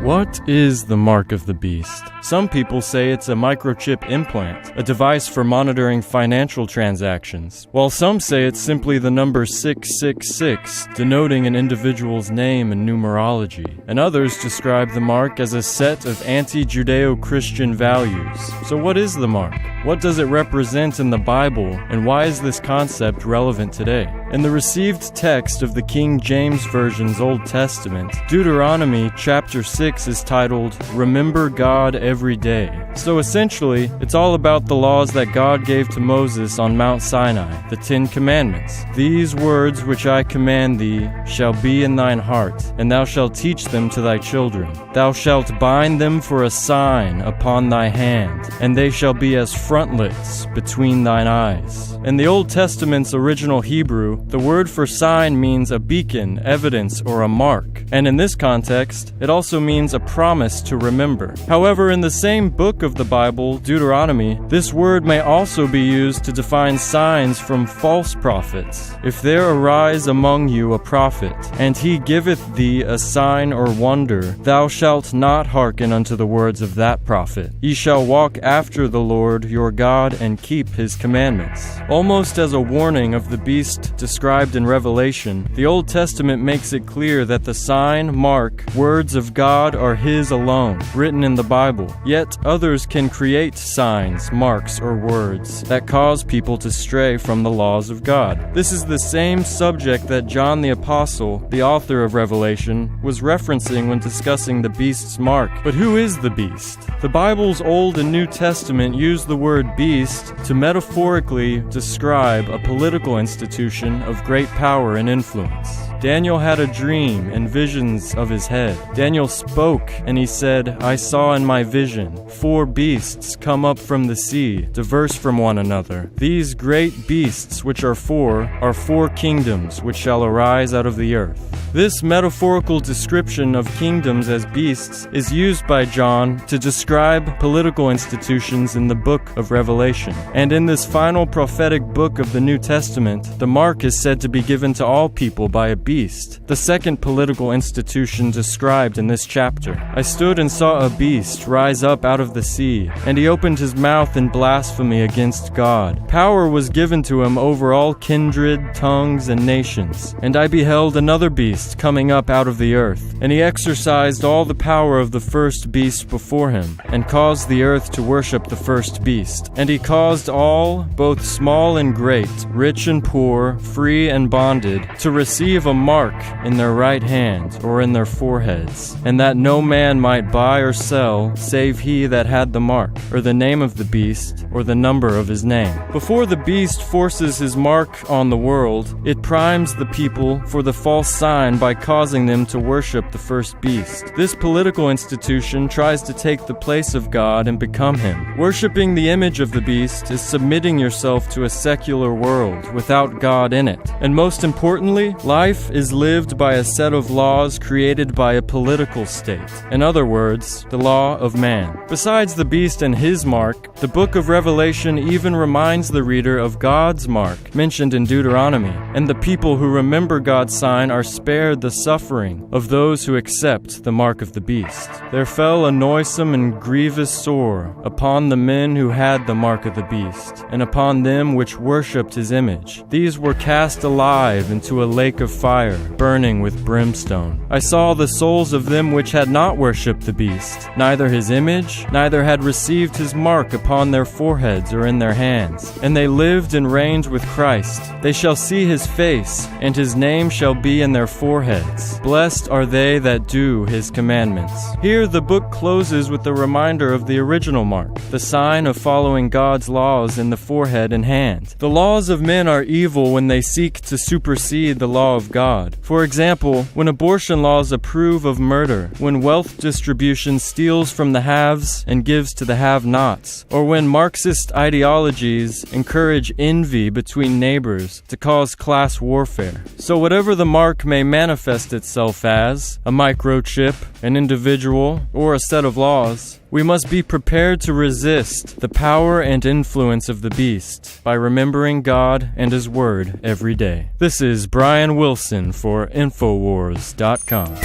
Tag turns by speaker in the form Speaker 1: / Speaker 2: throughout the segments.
Speaker 1: What is the mark of the beast? Some people say it's a microchip implant, a device for monitoring financial transactions, while some say it's simply the number 666, denoting an individual's name and numerology, and others describe the mark as a set of anti-Judeo-Christian values. So what is the mark? What does it represent in the Bible, and why is this concept relevant today? In the received text of the King James Version's Old Testament, Deuteronomy chapter 6 is titled, "Remember God Every Day." So essentially, it's all about the laws that God gave to Moses on Mount Sinai, the 10 Commandments. "These words which I command thee shall be in thine heart, and thou shalt teach them to thy children. Thou shalt bind them for a sign upon thy hand, and they shall be as frontlets between thine eyes." In the Old Testament's original Hebrew, the word for sign means a beacon, evidence, or a mark. And in this context, it also means a promise to remember. However, in the same book of the Bible, Deuteronomy, this word may also be used to define signs from false prophets. "If there arise among you a prophet, and he giveth thee a sign or wonder, thou shalt not hearken unto the words of that prophet. Ye shall walk after the Lord your God and keep his commandments." Almost as a warning of the beast described in Revelation, the Old Testament makes it clear that the sign, mark, words of God are his alone, written in the Bible. Yet others can create signs, marks, or words that cause people to stray from the laws of God. This is the same subject that John the Apostle, the author of Revelation, was referencing when discussing the beast's mark. But who is the beast? The Bible's Old and New Testament use the word beast to metaphorically describe a political institution of great power and influence. Daniel had a dream and visions of his head. Daniel spoke, and he said, "I saw in my vision 4 beasts come up from the sea, diverse from one another. These great beasts, which are 4 kingdoms, which shall arise out of the earth." This metaphorical description of kingdoms as beasts is used by John to describe political institutions in the book of Revelation. And in this final prophetic book of the New Testament, the mark is said to be given to all people by a beast, the second political institution described in this chapter. "I stood and saw a beast rise up out of the sea, and he opened his mouth in blasphemy against God. Power was given to him over all kindred, tongues, and nations. And I beheld another beast coming up out of the earth, and he exercised all the power of the first beast before him, and caused the earth to worship the first beast. And he caused all, both small and great, rich and poor, free and bonded, to receive a mark in their right hand or in their foreheads, and that no man might buy or sell save he that had the mark, or the name of the beast, or the number of his name." Before the beast forces his mark on the world, it primes the people for the false sign by causing them to worship the first beast. This political institution tries to take the place of God and become him. Worshipping the image of the beast is submitting yourself to a secular world without God in it. And most importantly, life is lived by a set of laws created by a political state. In other words, the law of man. Besides the beast and his mark, the book of Revelation even reminds the reader of God's mark, mentioned in Deuteronomy. And the people who remember God's sign are spared the suffering of those who accept the mark of the beast. "There fell a noisome and grievous sore upon the men who had the mark of the beast, and upon them which worshipped his image. These were cast alive into a lake of fire, burning with brimstone. I saw the souls of them which had not worshipped the beast, neither his image, neither had received his mark upon their foreheads or in their hands. And they lived and reigned with Christ. They shall see his face, and his name shall be in their foreheads. Blessed are they that do his commandments." Here the book closes with a reminder of the original mark, the sign of following God's laws in the forehead and hand. The laws of men are evil when they seek to supersede the law of God. For example, when abortion laws approve of murder, when wealth distribution steals from the haves and gives to the have-nots, or when Marxist ideologies encourage envy between neighbors to cause class warfare. So whatever the mark may manifest itself as, a microchip, an individual, or a set of laws, we must be prepared to resist the power and influence of the beast by remembering God and his word every day. This is Brian Wilson for Infowars.com.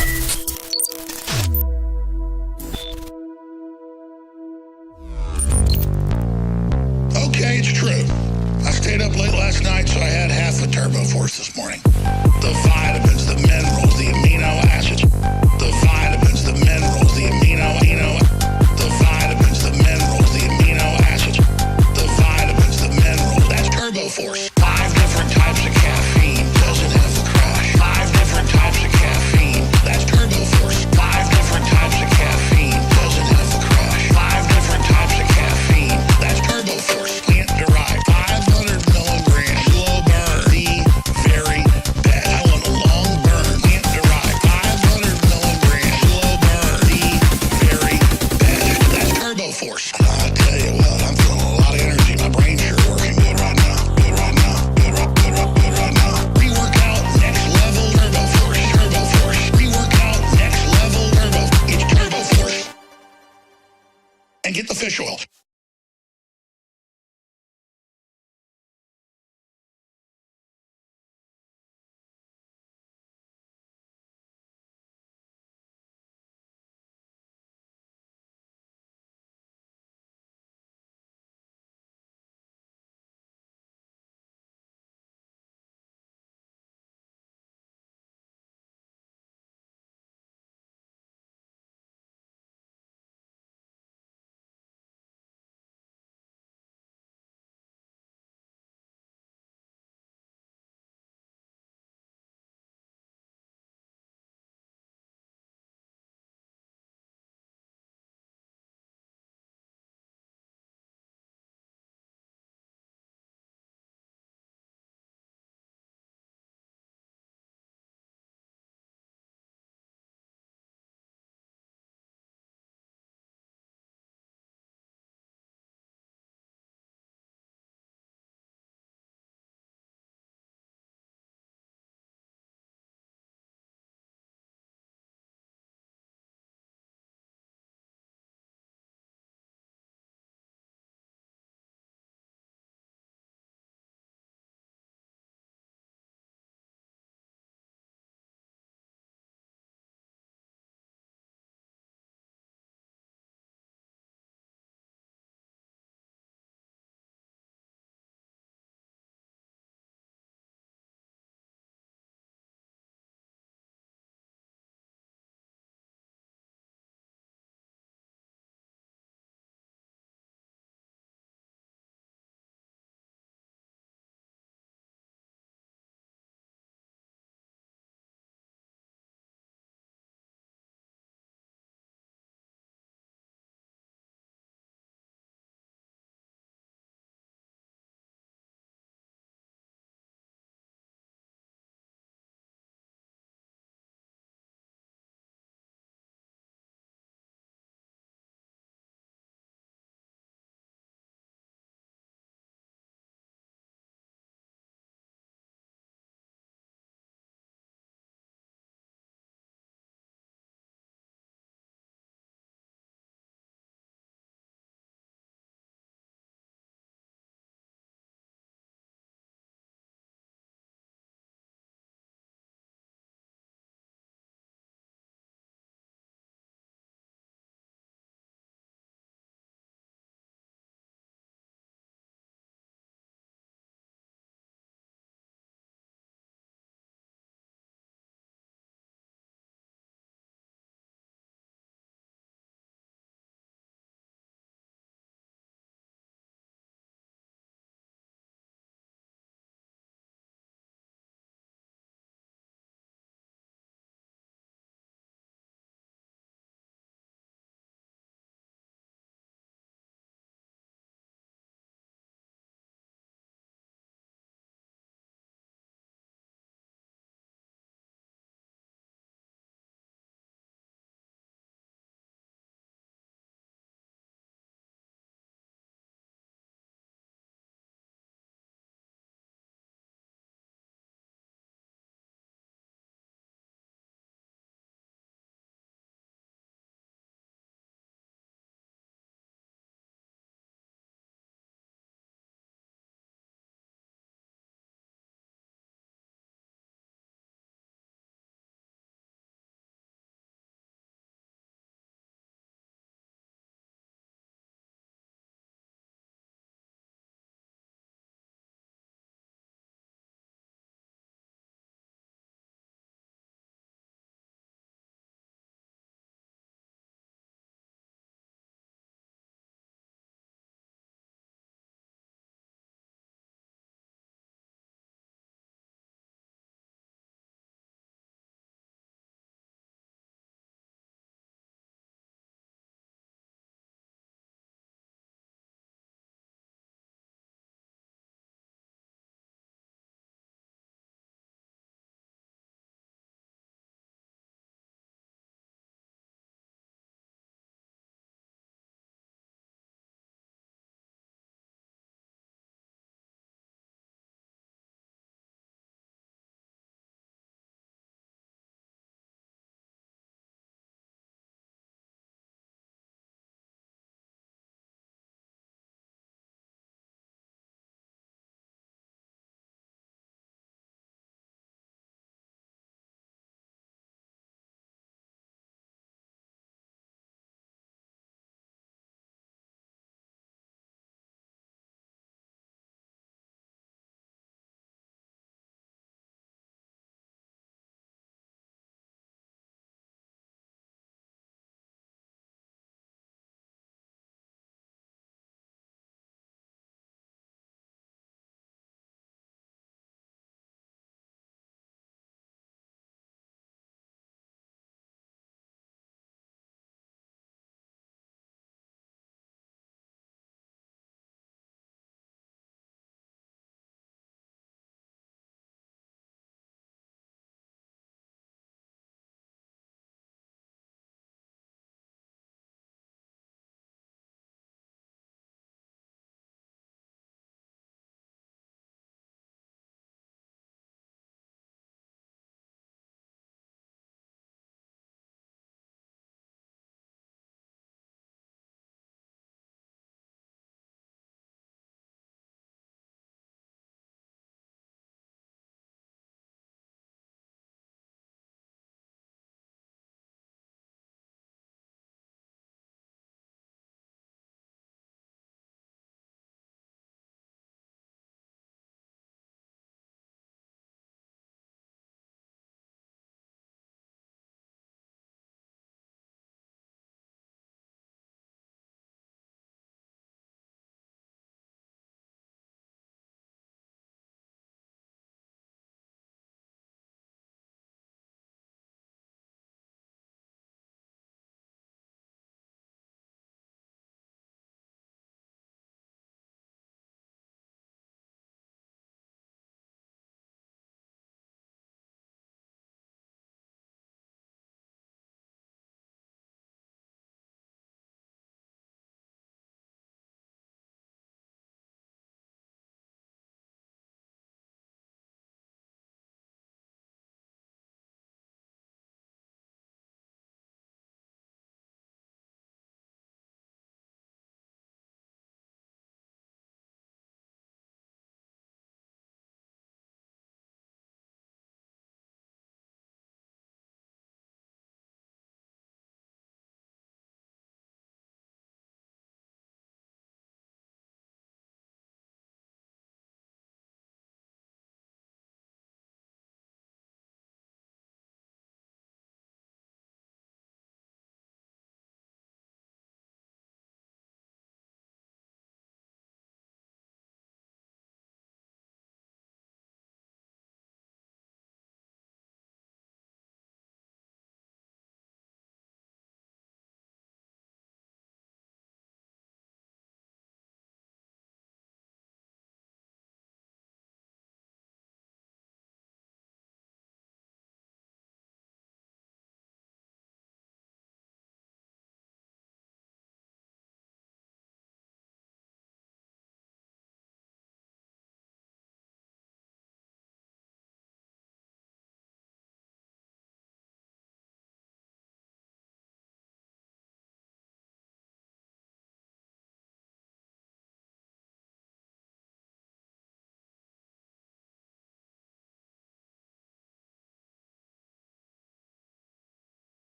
Speaker 2: last night, so I had half a turbo force this morning. The vitamins, the minerals,